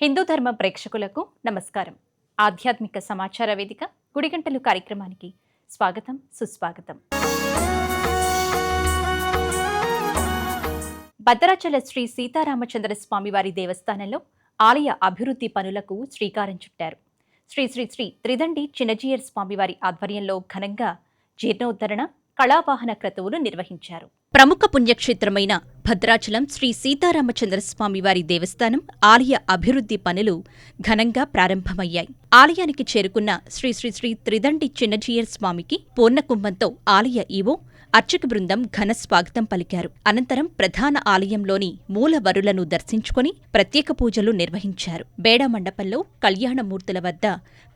హిందూ ధర్మ ప్రేక్షకులకు నమస్కారం. ఆధ్యాత్మిక సమాచార వేదిక గుడిగంటలు కార్యక్రమానికి స్వాగతం, సుస్వాగతం. భద్రాచల శ్రీ సీతారామచంద్ర స్వామివారి దేవస్థానంలో ఆలయ అభివృద్ధి పనులకు శ్రీకారం చుట్టారు. శ్రీ శ్రీ శ్రీ త్రిదండి చిన్నజీయర్ స్వామివారి ఆధ్వర్యంలో ఘనంగా జీర్ణోద్ధరణ, కళావాహన క్రతువులు నిర్వహించారు. ప్రముఖ పుణ్యక్షేత్రమైన భద్రాచలం శ్రీ సీతారామచంద్ర స్వామివారి దేవస్థానం ఆలయ అభివృద్ధి పనులు ఘనంగా ప్రారంభమయ్యాయి. ఆలయానికి చేరుకున్న శ్రీ శ్రీ శ్రీ త్రిదండి చిన్నజీయర్ స్వామికి పూర్ణకుంభంతో ఆలయ ఈవో, అర్చక బృందం ఘన స్వాగతం పలికారు. అనంతరం ప్రధాన ఆలయంలోని మూలవరులను దర్శించుకుని ప్రత్యేక పూజలు నిర్వహించారు. బేడ మండపంలో కళ్యాణమూర్తుల వద్ద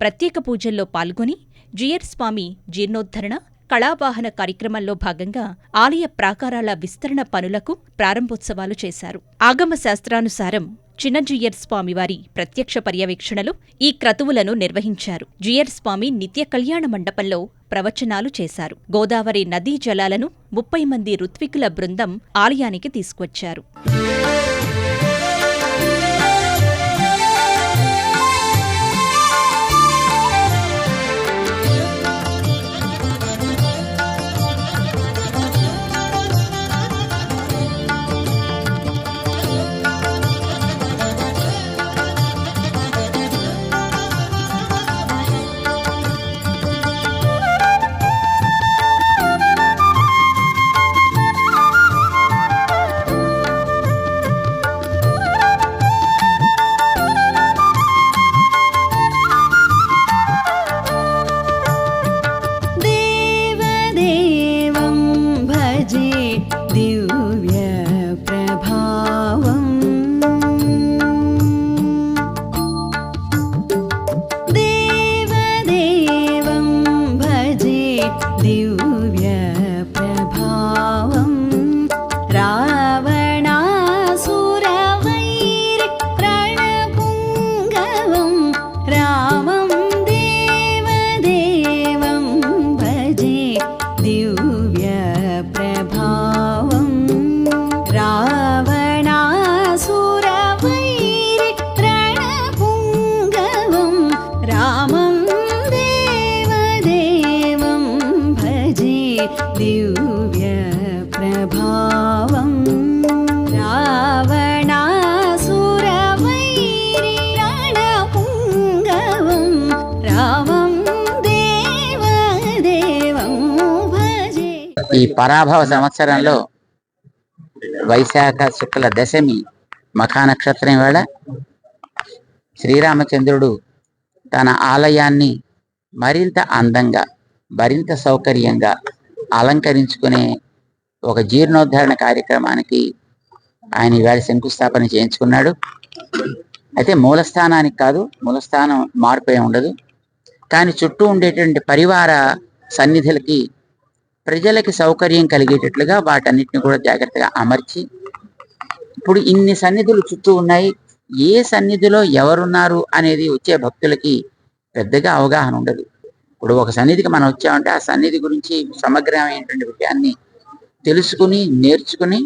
ప్రత్యేక పూజల్లో పాల్గొని జీయర్ స్వామి జీర్ణోద్ధరణ, కళావాహన కార్యక్రమంలో భాగంగా ఆలయ ప్రాకారాల విస్తరణ పనులకు ప్రారంభోత్సవాలు చేశారు. ఆగమ శాస్త్రానుసారం చిన్నజీయర్ స్వామివారి ప్రత్యక్ష పర్యవేక్షణలో ఈ క్రతువులను నిర్వహించారు. జీయర్ స్వామి నిత్య కళ్యాణ మండపంలో ప్రవచనాలు చేశారు. గోదావరి నదీ జలాలను 30 మంది ఋత్వికుల బృందం ఆలయానికి తీసుకొచ్చారు. ఈ పరాభవ సంవత్సరంలో వైశాఖ శుక్ల దశమి మఖా నక్షత్రం వేళ శ్రీరామచంద్రుడు తన ఆలయాన్ని మరింత అందంగా, మరింత సౌకర్యంగా అలంకరించుకునే ఒక జీర్ణోద్ధరణ కార్యక్రమానికి ఆయన ఈవేళ శంకుస్థాపన చేయించుకున్నాడు. అయితే మూలస్థానానికి కాదు, మూలస్థానం మార్పే ఉండదు, కానీ చుట్టూ ఉండేటువంటి పరివార సన్నిధులకి ప్రజలకి సౌకర్యం కలిగేటట్లుగా వాటన్నిటిని కూడా జాగ్రత్తగా అమర్చి, ఇప్పుడు ఇన్ని సన్నిధులు చుట్టూ ఉన్నాయి, ఏ సన్నిధిలో ఎవరున్నారు అనేది వచ్చే భక్తులకి పెద్దగా అవగాహన ఉండదు. ఇప్పుడు ఒక సన్నిధికి మనం వచ్చామంటే ఆ సన్నిధి గురించి సమగ్రమైనటువంటి విషయాన్ని తెలుసుకుని, నేర్చుకుని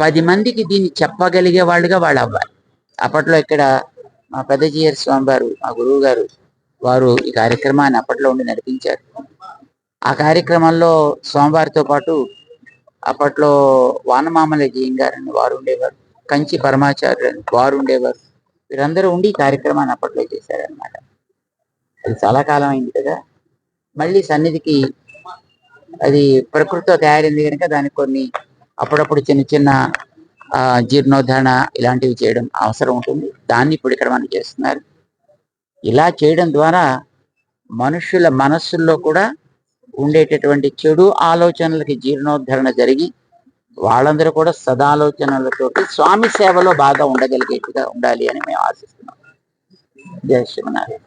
10 మందికి దీన్ని చెప్పగలిగే వాళ్ళుగా వాళ్ళు అవ్వాలి. అప్పట్లో ఇక్కడ మా పెద్ద జీయర్ స్వామి వారు, మా గురువు గారు, వారు ఈ కార్యక్రమాన్ని అప్పట్లో ఉండి నడిపించారు. ఆ కార్యక్రమంలో స్వామివారితో పాటు అప్పట్లో వానమామల జీయం గారని వారు ఉండేవారు, కంచి పరమాచార్యులు వారు ఉండేవారు. వీరందరూ ఉండి ఈ కార్యక్రమాన్ని అప్పట్లో చేశారనమాట. అది చాలా కాలం అయింది కదా. మళ్ళీ సన్నిధికి అది ప్రకృతితో తయారైంది కనుక దానికి కొన్ని అప్పుడప్పుడు చిన్న చిన్న జీర్ణోద్ధరణ ఇలాంటివి చేయడం అవసరం ఉంటుంది. దాన్ని ఇప్పుడు ఇక్కడ మనం చేస్తున్నారు. ఇలా చేయడం ద్వారా మనుషుల మనస్సుల్లో కూడా ఉండేటటువంటి చెడు ఆలోచనలకి జీర్ణోద్ధరణ జరిగి వాళ్ళందరూ కూడా సదాలోచనలతోటి స్వామి సేవలో బాగా ఉండగలిగేట్టుగా ఉండాలి అని మేము ఆశిస్తున్నాం. జై శ్రీమన్నారాయణ.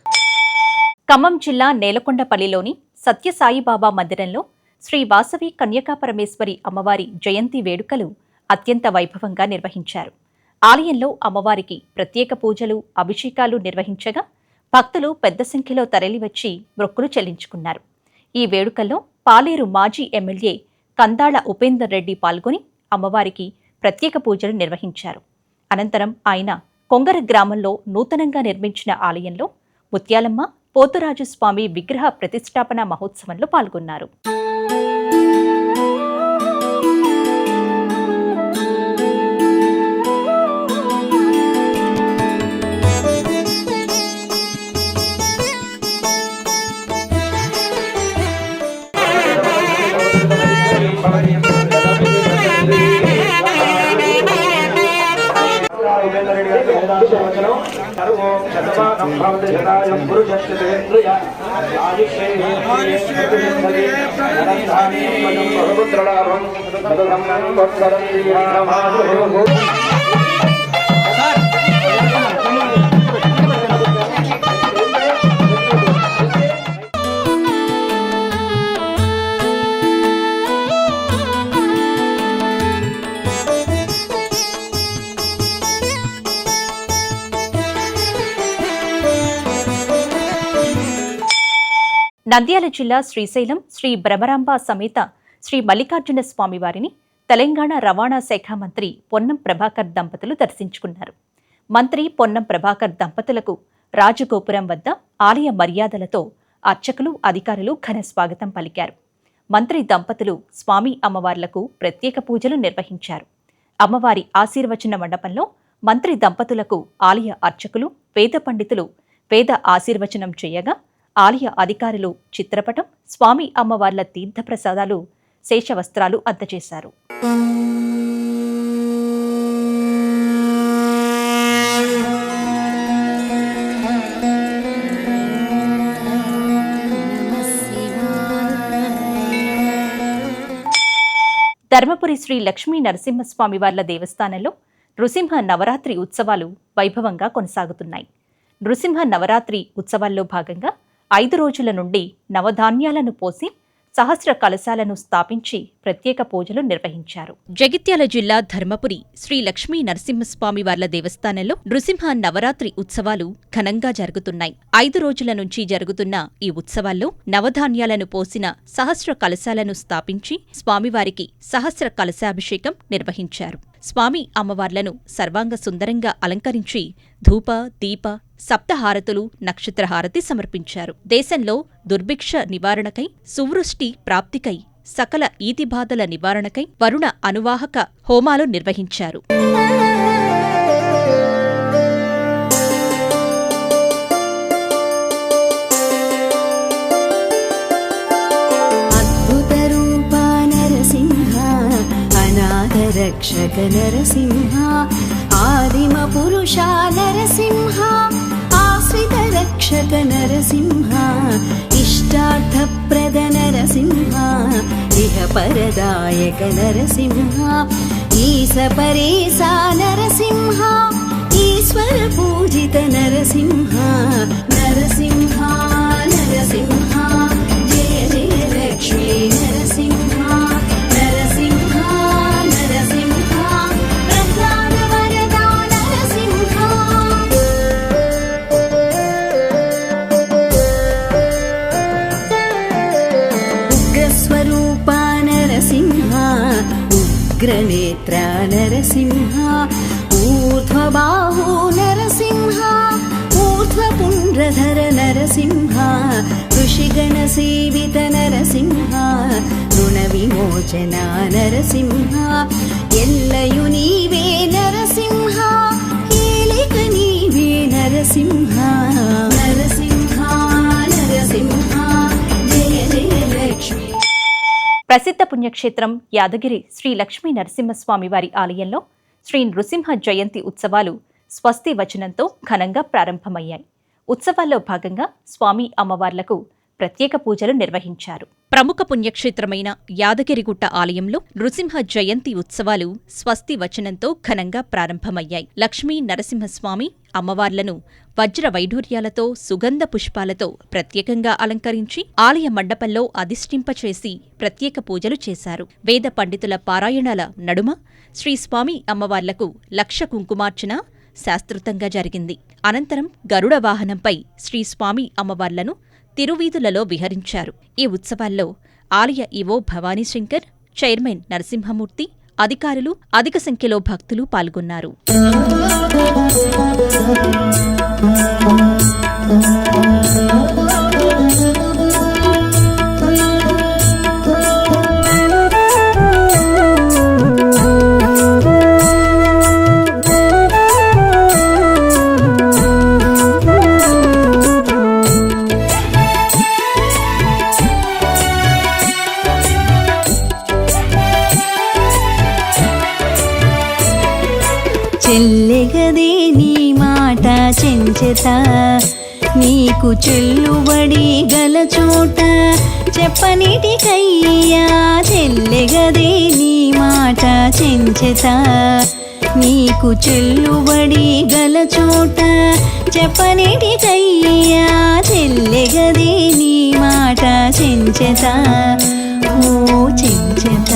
ఖమ్మం జిల్లా నేలకొండపల్లిలోని సత్యసాయిబాబా మందిరంలో శ్రీ వాసవి కన్యకాపరమేశ్వరి అమ్మవారి జయంతి వేడుకలు అత్యంత వైభవంగా నిర్వహించారు. ఆలయంలో అమ్మవారికి ప్రత్యేక పూజలు, అభిషేకాలు నిర్వహించగా భక్తులు పెద్ద సంఖ్యలో తరలివచ్చి మొక్కులు చెల్లించుకున్నారు. ఈ వేడుకల్లో పాలేరు మాజీ ఎమ్మెల్యే కందాళ ఉపేందర్ రెడ్డి పాల్గొని అమ్మవారికి ప్రత్యేక పూజలు నిర్వహించారు. అనంతరం ఆయన కొంగర గ్రామంలో నూతనంగా నిర్మించిన ఆలయంలో ముత్యాలమ్మ, పోతురాజు స్వామి విగ్రహ ప్రతిష్టాపన మహోత్సవంలో పాల్గొన్నారు. నంద్యాల జిల్లా శ్రీశైలం శ్రీ భ్రమరాంబ సమేత శ్రీ మల్లికార్జున స్వామివారిని తెలంగాణ రవాణా శాఖ మంత్రి పొన్నం ప్రభాకర్ దంపతులు దర్శించుకున్నారు. మంత్రి పొన్నం ప్రభాకర్ దంపతులకు రాజగోపురం వద్ద ఆలయ మర్యాదలతో అర్చకులు, అధికారులు ఘన స్వాగతం పలికారు. మంత్రి దంపతులు స్వామి అమ్మవార్లకు ప్రత్యేక పూజలు నిర్వహించారు. అమ్మవారి ఆశీర్వచన మండపంలో మంత్రి దంపతులకు ఆలయ అర్చకులు, వేద పండితులు వేద ఆశీర్వచనం చేయగా ఆలయ అధికారులు చిత్రపటం, స్వామి అమ్మవార్ల తీర్థప్రసాదాలు, శేషవస్త్రాలు అందజేశారు. ధర్మపురి శ్రీ లక్ష్మీ నరసింహస్వామివార్ల దేవస్థానంలో నృసింహ నవరాత్రి ఉత్సవాలు వైభవంగా కొనసాగుతున్నాయి. నృసింహ నవరాత్రి ఉత్సవాల్లో భాగంగా 5 రోజుల నుండి నవధాన్యాలను పోసి సహస్ర కలశాలను స్థాపించి ప్రత్యేక పూజలు నిర్వహించారు. జగిత్యాల జిల్లా ధర్మపురి శ్రీ లక్ష్మీ నరసింహస్వామివార్ల దేవస్థానంలో నృసింహ నవరాత్రి ఉత్సవాలు ఘనంగా జరుగుతున్నాయి. 5 రోజుల నుంచి జరుగుతున్న ఈ ఉత్సవాల్లో నవధాన్యాలను పోసిన సహస్ర కలశాలను స్థాపించి స్వామివారికి సహస్ర కలశాభిషేకం నిర్వహించారు. స్వామి అమ్మవార్లను సర్వాంగ సుందరంగా అలంకరించి ధూప, దీప, సప్తహారతులు, నక్షత్రహారతి సమర్పించారు. దేశంలో దుర్భిక్ష నివారణకై, సువృష్టి ప్రాప్తికై, సకల ఈతిబాధల నివారణకై వరుణ అనువాహక హోమాలు నిర్వహించారు. రక్షక నరసింహ, ఆదిమ పురుష నరసింహ, ఆశ్రిత రక్షక నరసింహ, ఇష్టార్థప్రద నరసింహ, ఇహ పరదాయక నరసింహ, ఈశ పరేశ నరసింహ, ఈశ్వర పూజిత నరసింహ, నరసింహ నరసింహ, జయ జయ లక్ష్మీ నరసింహ. ఉగ్రనేత్ర నరసింహ, ఊర్ధ్వబాహు నరసింహ, ఊర్ధ్వపుండ్రధర నరసింహ, ఋషిగణ సేవిత నరసింహ, రుణ విమోచన నరసింహ, ఎల్లయు నీవే నరసింహ, ఏలిక నీవే నరసింహ, నరసింహ నరసింహ, జయ జయ లక్ష్మి. ప్రసిద్ధ పుణ్యక్షేత్రం యాదగిరి శ్రీ లక్ష్మీ నరసింహస్వామివారి ఆలయంలో శ్రీ నృసింహ జయంతి ఉత్సవాలు స్వస్తి వచనంతో ఘనంగా ప్రారంభమయ్యాయి. ఉత్సవాల్లో భాగంగా స్వామి అమ్మవార్లకు ప్రత్యేక పూజలు నిర్వహించారు. ప్రముఖ పుణ్యక్షేత్రమైన యాదగిరిగుట్ట ఆలయంలో నృసింహ జయంతి ఉత్సవాలు స్వస్తి వచనంతో ఘనంగా ప్రారంభమయ్యాయి. లక్ష్మీ నరసింహస్వామి అమ్మవార్లను వజ్ర వైఢూర్యాలతో, సుగంధ పుష్పాలతో ప్రత్యేకంగా అలంకరించి ఆలయ మండపంలో అధిష్ఠింపచేసి ప్రత్యేక పూజలు చేశారు. వేద పండితుల పారాయణాల నడుమ శ్రీ స్వామి అమ్మవార్లకు 1,00,000 కుంకుమార్చన శాస్త్రోక్తంగా జరిగింది. అనంతరం గరుడ వాహనంపై శ్రీ స్వామి అమ్మవార్లను తిరువీధులలో విహరించారు. ఈ ఉత్సవాల్లో ఆలయ ఈవో భవానీశంకర్, చైర్మన్ నరసింహమూర్తి, అధికారులు, అధిక సంఖ్యలో భక్తులు పాల్గొన్నారు. చెల్లెగదే నీ మాట చెంచెత, నీకు చెల్లుబడి గల చోట చెప్పనిటికయ్యా. చెల్లెగదే నీ మాట చెంచెత, నీకు చెల్లుబడి గల చోట చెప్పనిటికయ్యా. చెల్లెగదే నీ మాట చెంచెత, ఓ చెంచెత.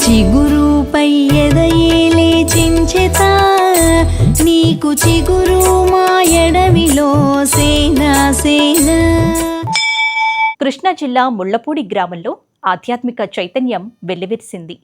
చిగురుపై ఎదయేలే చెంచెత, నీకు చిగురు మా ఎడమిలో సేనా సేన. కృష్ణా జిల్లా ముళ్లపూడి గ్రామంలో ఆధ్యాత్మిక చైతన్యం వెల్లివిరిసింది.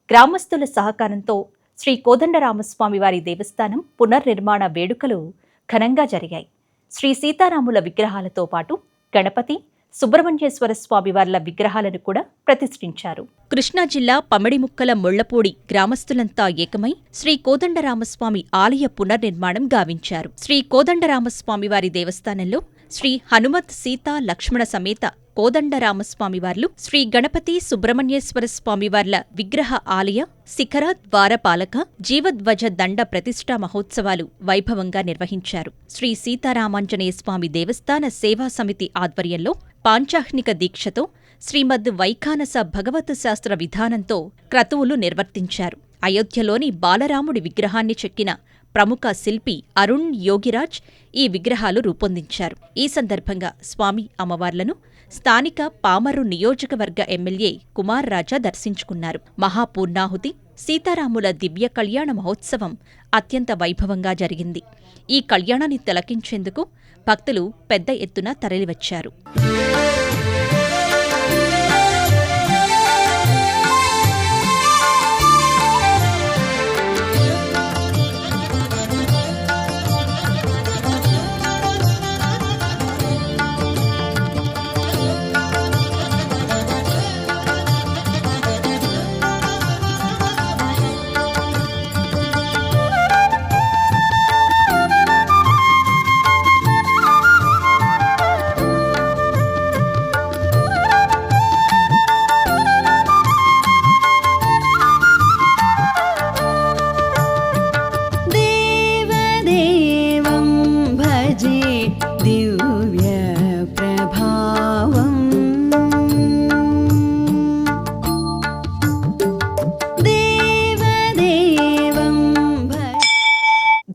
గ్రామస్తుల సహకారంతో శ్రీ కోదండరామస్వామి వారి దేవస్థానం పునర్నిర్మాణ వేడుకలు ఘనంగా జరిగాయి. శ్రీ సీతారాముల విగ్రహాలతో పాటు గణపతి, సుబ్రహ్మణ్యేశ్వర స్వామి వార్ల విగ్రహాలను కూడా ప్రతిష్ఠించారు. కృష్ణా జిల్లా పమిడిముక్కల ముళ్లపూడి గ్రామస్తులంతా ఏకమై శ్రీ కోదండరామస్వామి ఆలయ పునర్నిర్మాణం గావించారు. శ్రీ కోదండరామస్వామి వారి దేవస్థానంలో శ్రీ హనుమత్ సీతా లక్ష్మణ సమేత కోదండరామస్వామివార్లు, శ్రీ గణపతి సుబ్రహ్మణ్యేశ్వర స్వామివార్ల విగ్రహ ఆలయ శిఖర ద్వారపాలక జీవధ్వజ దండ ప్రతిష్ఠా మహోత్సవాలు వైభవంగా నిర్వహించారు. శ్రీ సీతారామాంజనేయ స్వామి దేవస్థాన సేవా సమితి ఆధ్వర్యంలో పాంచాహ్నిక దీక్షతో శ్రీమద్ వైఖానస భగవత్ శాస్త్ర విధానంతో క్రతువులు నిర్వర్తించారు. అయోధ్యలోని బాలరాముడి విగ్రహాన్ని చెక్కిన ప్రముఖ శిల్పి అరుణ్ యోగిరాజ్ ఈ విగ్రహాలు రూపొందించారు. ఈ సందర్భంగా స్వామి అమ్మవార్లను స్థానిక పామర్రు నియోజకవర్గ ఎమ్మెల్యే కుమార్ రాజా దర్శించుకున్నారు. మహాపూర్ణాహుతి, సీతారాముల దివ్య కళ్యాణ మహోత్సవం అత్యంత వైభవంగా జరిగింది. ఈ కళ్యాణాన్ని తిలకించేందుకు భక్తులు పెద్ద ఎత్తున తరలివచ్చారు.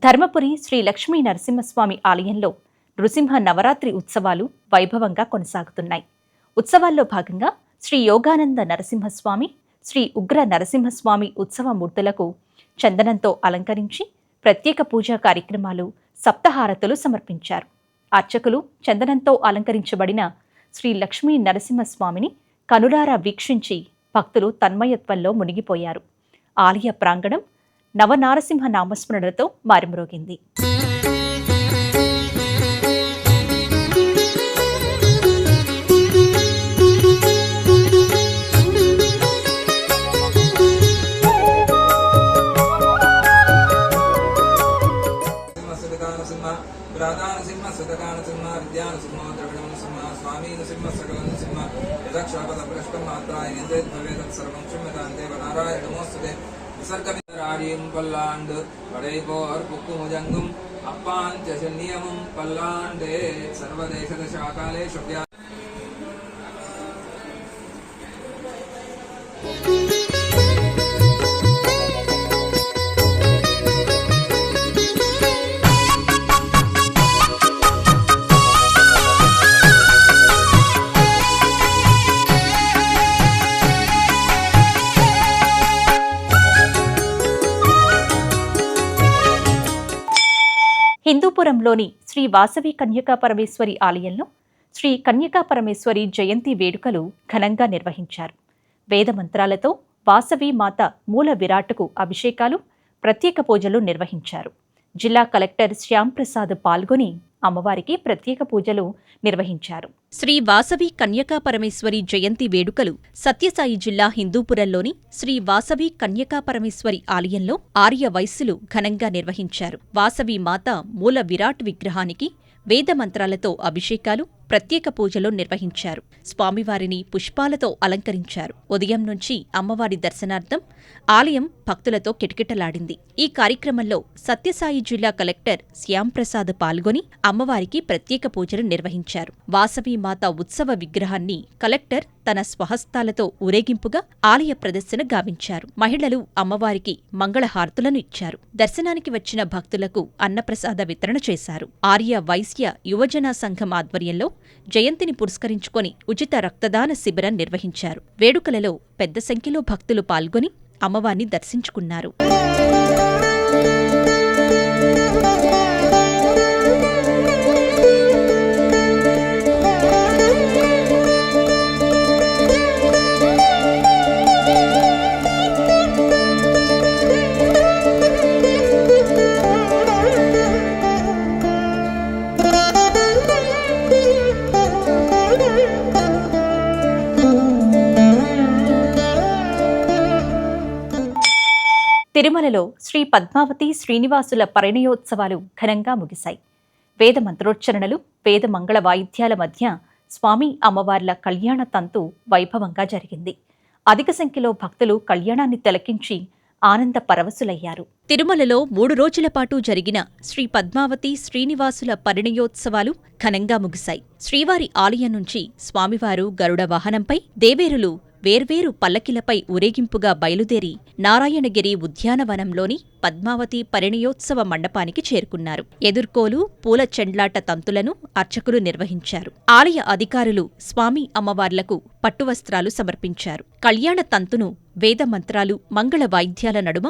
ధర్మపురి శ్రీ లక్ష్మీ నరసింహస్వామి ఆలయంలో నృసింహ నవరాత్రి ఉత్సవాలు వైభవంగా కొనసాగుతున్నాయి. ఉత్సవాల్లో భాగంగా శ్రీ యోగానంద నరసింహస్వామి, శ్రీ ఉగ్ర నరసింహస్వామి ఉత్సవ మూర్తులకు చందనంతో అలంకరించి ప్రత్యేక పూజా కార్యక్రమాలు, సప్తహారతులు సమర్పించారు. అర్చకులు చందనంతో అలంకరించబడిన శ్రీ లక్ష్మీ నరసింహస్వామిని కనులారా వీక్షించి భక్తులు తన్మయత్వంలో మునిగిపోయారు. ఆలయ ప్రాంగణం నవనారసింహ నామస్మరణలతో మారుమ్రోగింది. பல்லாண்டு படைபோர் புக்குமுஜங்கும் அப்பாஞ்சன்னியமும் பல்லாண்டே சர்வதேச தசாகாலே சுப்யா హిందూపురంలోని శ్రీ వాసవి కన్యకా పరమేశ్వరి ఆలయంలో శ్రీ కన్యకా పరమేశ్వరి జయంతి వేడుకలు ఘనంగా నిర్వహించారు. వేద మంత్రాలతో వాసవి మాత మూల విరాట్కు అభిషేకాలు, ప్రత్యేక పూజలు నిర్వహించారు. జిల్లా కలెక్టర్ శ్యాంప్రసాద్ పాల్గొని అమ్మవారికి ప్రత్యేక పూజలు నిర్వహించారు. శ్రీ వాసవి కన్యకా పరమేశ్వరి జయంతి వేడుకలు సత్యసాయి జిల్లా హిందూపురంలోని శ్రీ వాసవి కన్యకా పరమేశ్వరి ఆలయంలో ఆర్య వైశ్యులు ఘనంగా నిర్వహించారు. వాసవి మాత మూల విరాట్ విగ్రహానికి వేద మంత్రాలతో అభిషేకాలు, ప్రత్యేక పూజలు నిర్వహించారు. స్వామివారిని పుష్పాలతో అలంకరించారు. ఉదయం నుంచి అమ్మవారి దర్శనార్థం ఆలయం భక్తులతో కిటకిటలాడింది. ఈ కార్యక్రమంలో సత్యసాయి జిల్లా కలెక్టర్ శ్యాంప్రసాద్ పాల్గొని అమ్మవారికి ప్రత్యేక పూజలు నిర్వహించారు. వాసవి మాత ఉత్సవ విగ్రహాన్ని కలెక్టర్ తన స్వహస్తాలతో ఊరేగింపుగా ఆలయ ప్రదర్శన గావించారు. మహిళలు అమ్మవారికి మంగళహారతులను ఇచ్చారు. దర్శనానికి వచ్చిన భక్తులకు అన్నప్రసాద వితరణ చేశారు. ఆర్య వైశ్య యువజన సంఘం ఆధ్వర్యంలో జయంతిని పురస్కరించుకొని ఉచిత రక్తదాన శిబిరం నిర్వహించారు. వేడుకలలో పెద్ద సంఖ్యలో భక్తులు పాల్గొని అమ్మవారిని దర్శించుకున్నారు. తిరుమలలో శ్రీ పద్మావతి శ్రీనివాసుల పరిణయోత్సవాలు ఘనంగా ముగిశాయి. వేద మంత్రోచ్చరణలు, వేద మంగళ వాయిద్యాల మధ్య స్వామి అమ్మవార్ల కళ్యాణ తంతు వైభవంగా జరిగింది. అధిక సంఖ్యలో భక్తులు కళ్యాణాన్ని తిలకించి ఆనంద పరవశులయ్యారు. తిరుమలలో 3 రోజుల పాటు జరిగిన శ్రీ పద్మావతి శ్రీనివాసుల పరిణయోత్సవాలు ఘనంగా ముగిశాయి. శ్రీవారి ఆలయం నుంచి స్వామివారు గరుడ వాహనంపై, దేవేరులు వేర్వేరు పల్లకిలపై ఊరేగింపుగా బయలుదేరి నారాయణగిరి ఉద్యానవనంలోని పద్మావతి పరిణయోత్సవ మండపానికి చేరుకున్నారు. ఎదుర్కోలు, పూల చెండ్లాట తంతులను అర్చకులు నిర్వహించారు. ఆలయ అధికారులు స్వామి అమ్మవార్లకు పట్టువస్త్రాలు సమర్పించారు. కళ్యాణ తంతును వేద మంత్రాలు, మంగళ వాయిద్యాల నడుమ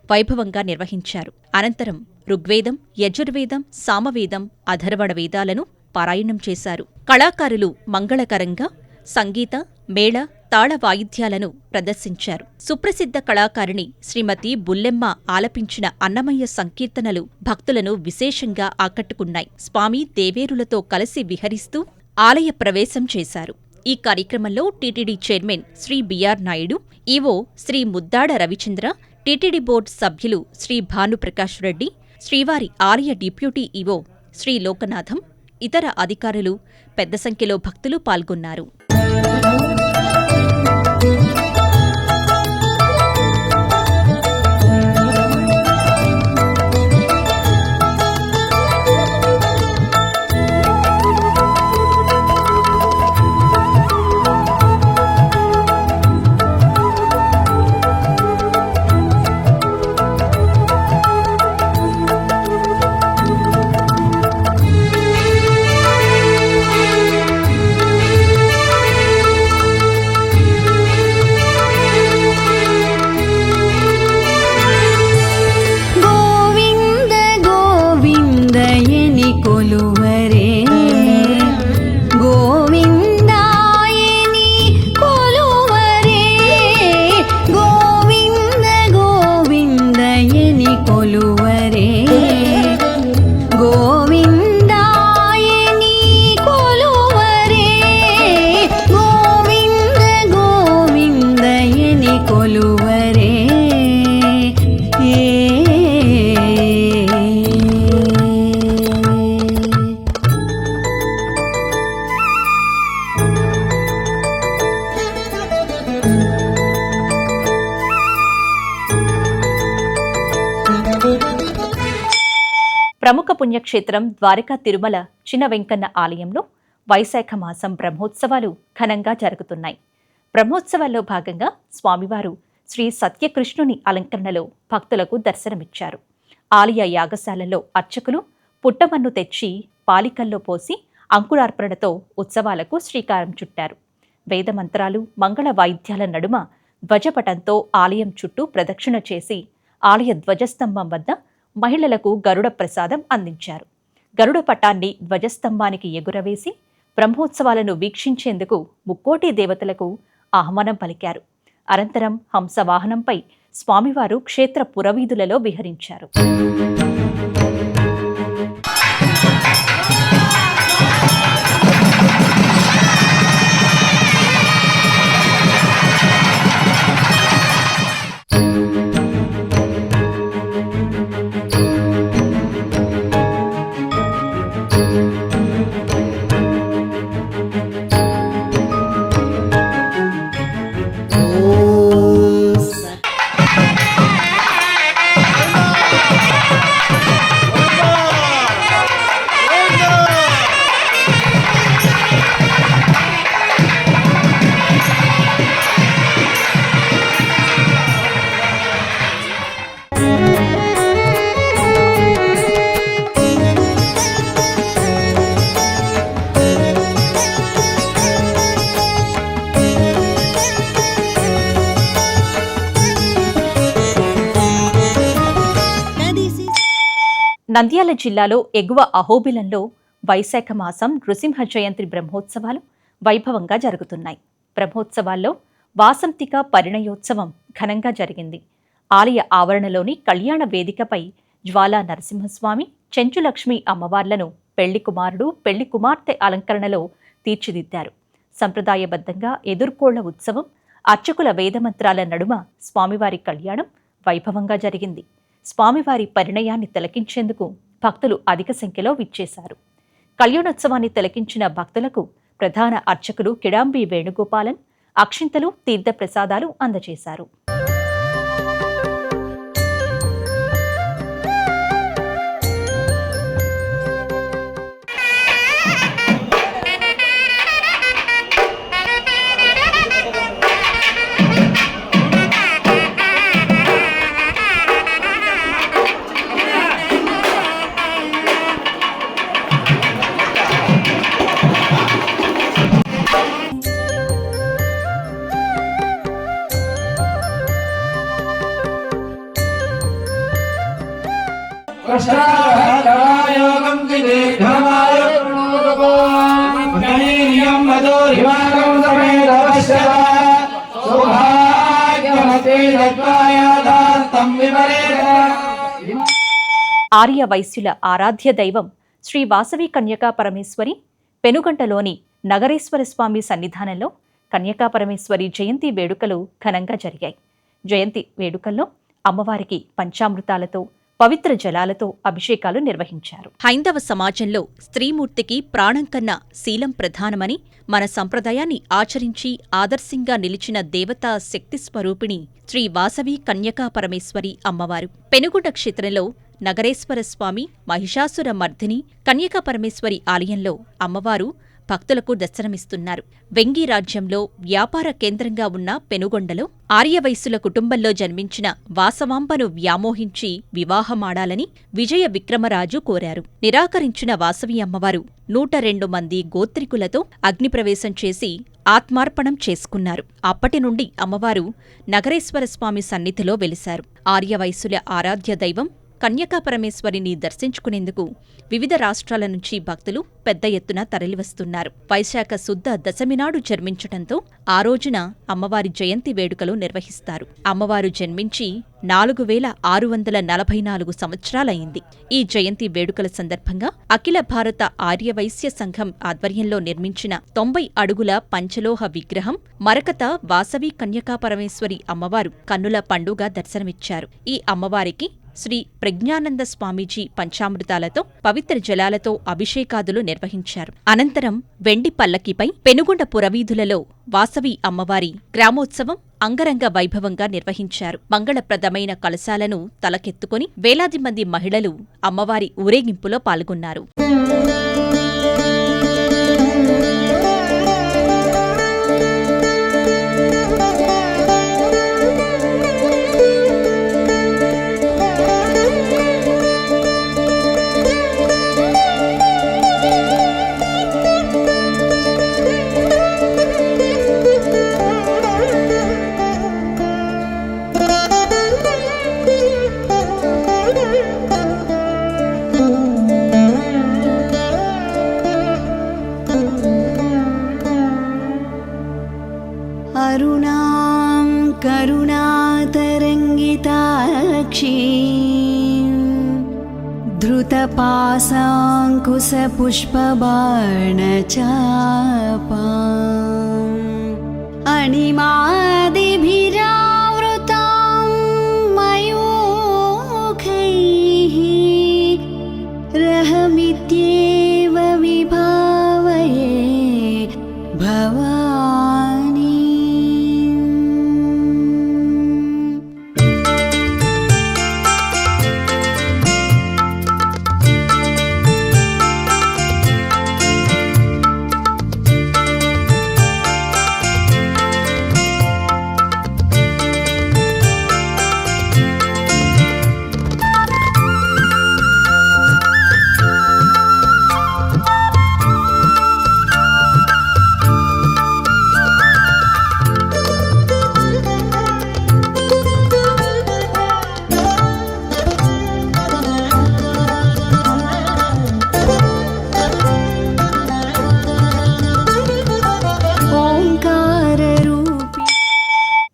వైభవంగా నిర్వహించారు. అనంతరం ఋగ్వేదం, యజుర్వేదం, సామవేదం, అథర్వణ వేదాలను పారాయణం చేశారు. కళాకారులు మంగళకరంగా సంగీత, మేళ, తాళ వాయిద్యాలను ప్రదర్శించారు. సుప్రసిద్ధ కళాకారిణి శ్రీమతి బుల్లెమ్మ ఆలపించిన అన్నమయ్య సంకీర్తనలు భక్తులను విశేషంగా ఆకట్టుకున్నాయి. స్వామి దేవేరులతో కలిసి విహరిస్తూ ఆలయ ప్రవేశం చేశారు. ఈ కార్యక్రమంలో TTD chairman Shri BR Naidu, EO Shri Muddada Ravichandra, TTD board సభ్యులు శ్రీ భానుప్రకాష్ రెడ్డి, శ్రీవారి ఆలయ డిప్యూటీ ఈవో శ్రీ లోకనాథం, ఇతర అధికారులు, పెద్ద సంఖ్యలో భక్తులు పాల్గొన్నారు. ప్రముఖ పుణ్యక్షేత్రం ద్వారకా తిరుమల చిన్న వెంకన్న ఆలయంలో వైశాఖ మాసం బ్రహ్మోత్సవాలు ఘనంగా జరుగుతున్నాయి. బ్రహ్మోత్సవాల్లో భాగంగా స్వామివారు శ్రీ సత్యకృష్ణుని అలంకరణలో భక్తులకు దర్శనమిచ్చారు. ఆలయ యాగశాలలో అర్చకులు పుట్టమన్ను తెచ్చి పాలికల్లో పోసి అంకురార్పణతో ఉత్సవాలకు శ్రీకారం చుట్టారు. వేదమంత్రాలు, మంగళ వాయిద్యాల నడుమ ధ్వజపటంతో ఆలయం చుట్టూ ప్రదక్షిణ చేసి ఆలయ ధ్వజస్తంభం వద్ద మహిళలకు గరుడ ప్రసాదం అందించారు. గరుడ పటాన్ని ధ్వజస్తంభానికి ఎగురవేసి బ్రహ్మోత్సవాలను వీక్షించేందుకు ముక్కోటి దేవతలకు ఆహ్వానం పలికారు. అనంతరం హంసవాహనంపై స్వామివారు క్షేత్ర పురవీధులలో విహరించారు. నంద్యాల జిల్లాలో ఎగువ అహోబిలంలో వైశాఖ మాసం నృసింహ జయంతి బ్రహ్మోత్సవాలు వైభవంగా జరుగుతున్నాయి. బ్రహ్మోత్సవాల్లో వాసంతిక పరిణయోత్సవం ఘనంగా జరిగింది. ఆలయ ఆవరణలోని కళ్యాణ వేదికపై జ్వాలా నరసింహస్వామి, చెంచులక్ష్మి అమ్మవార్లను పెళ్లి కుమారుడు, పెళ్లి కుమార్తె అలంకరణలో తీర్చిదిద్దారు. సంప్రదాయబద్ధంగా ఎదుర్కోళ్ల ఉత్సవం, అర్చకుల వేదమంత్రాల నడుమ స్వామివారి కళ్యాణం వైభవంగా జరిగింది. స్వామివారి పరిణయాన్ని తిలకించేందుకు భక్తులు అధిక సంఖ్యలో విచ్చేశారు. కళ్యాణోత్సవాన్ని తిలకించిన భక్తులకు ప్రధాన అర్చకులు కిడాంబి వేణుగోపాలన్ అక్షింతలు, తీర్థప్రసాదాలు అందజేశారు. ఆర్య వైశ్యుల ఆరాధ్య దైవం శ్రీ వాసవి కన్యకా పరమేశ్వరి పెనుగంటలోని నగరేశ్వర స్వామి సన్నిధానంలో కన్యకా పరమేశ్వరి జయంతి వేడుకలు ఘనంగా జరిగాయి. జయంతి వేడుకల్లో అమ్మవారికి పంచామృతాలతో, పవిత్ర జలాలతో అభిషేకాలు నిర్వహించారు. హైందవ సమాజంలో స్త్రీమూర్తికి ప్రాణం కన్నా శీలం ప్రధానమని, మన సంప్రదాయాన్ని ఆచరించి ఆదర్శంగా నిలిచిన దేవతా శక్తి స్వరూపిణి శ్రీ వాసవి కన్యకా పరమేశ్వరి అమ్మవారు. పెనుగొండ క్షేత్రంలో నగరేశ్వర స్వామి, మహిషాసుర మర్దిని కన్యకా పరమేశ్వరి ఆలయంలో అమ్మవారు భక్తులకు దర్శనమిస్తున్నారు. వెంగి రాజ్యంలో వ్యాపార కేంద్రంగా ఉన్న పెనుగొండలో ఆర్యవైశ్యుల కుటుంబంలో జన్మించిన వాసవాంబను వ్యామోహించి వివాహమాడాలని విజయ విక్రమరాజు కోరారు. నిరాకరించిన వాసవి అమ్మవారు 102 మంది గోత్రికులతో అగ్నిప్రవేశం చేసి ఆత్మార్పణం చేసుకున్నారు. అప్పటి నుండి అమ్మవారు నగరేశ్వర స్వామి సన్నిధిలో వెలిశారు. ఆర్యవైశ్యుల ఆరాధ్య దైవం కన్యకా పరమేశ్వరిని దర్శించుకునేందుకు వివిధ రాష్ట్రాల నుంచి భక్తులు పెద్ద ఎత్తున తరలివస్తున్నారు. వైశాఖ శుద్ధ దశమి నాడు జన్మించటంతో ఆ రోజున అమ్మవారి జయంతి వేడుకలు నిర్వహిస్తారు. అమ్మవారు జన్మించి 4644 సంవత్సరాలైంది. ఈ జయంతి వేడుకల సందర్భంగా అఖిల భారత ఆర్యవైశ్య సంఘం ఆధ్వర్యంలో నిర్మించిన 90 అడుగుల పంచలోహ విగ్రహం మరకత వాసవి కన్యకా పరమేశ్వరి అమ్మవారు కన్నుల పండుగ దర్శనమిచ్చారు. ఈ అమ్మవారికి శ్రీ ప్రజ్ఞానంద స్వామీజీ పంచామృతాలతో, పవిత్ర జలాలతో అభిషేకాదులు నిర్వహించారు. అనంతరం వెండి పల్లకిపై పెనుగొండ పురవీధులలో వాసవి అమ్మవారి గ్రామోత్సవం అంగరంగ వైభవంగా నిర్వహించారు. మంగళప్రదమైన కలశాలను తలకెత్తుకుని వేలాది మంది మహిళలు అమ్మవారి ఊరేగింపులో పాల్గొన్నారు. करुणां करुणातरङ्गिताक्षीं धृतपाशाङ्कुशपुष्पबाणचापाम् अणिमादिभिरावृतां मयूखैः रहमित्येव विभावये भवानी।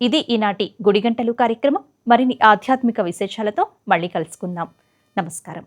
ఇది ఈనాటి గుడిగంటలు కార్యక్రమం. మరిన్ని ఆధ్యాత్మిక విశేషాలతో మళ్ళీ కలుసుకుందాం. నమస్కారం.